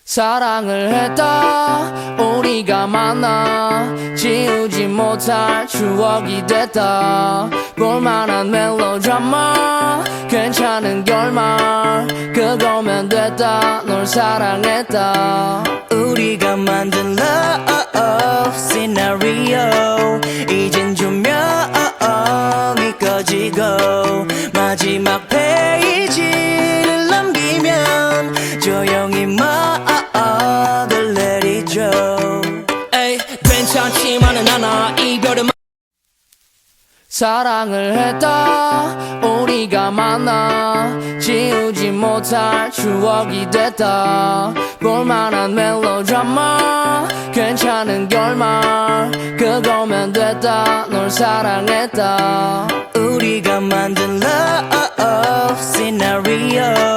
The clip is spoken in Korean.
사랑을 했다 우리가 만나 지우지 못할 추억이 됐다 볼만한 멜로드라마 괜찮은 결말 그거면 됐다 널 사랑했다 우리가 만든 love scenario 이젠 조명이 꺼지고 마지막 페이지를 넘기면 조용히 막을 내리죠. 에이 괜찮지만은 않아 이별은 사랑을 했다 우리가 만나 지우지 못할 추억이 됐다 볼만한 멜로드라마 괜찮은 결말 그거면 됐다 널 사랑했다 우리가 만든 love scenario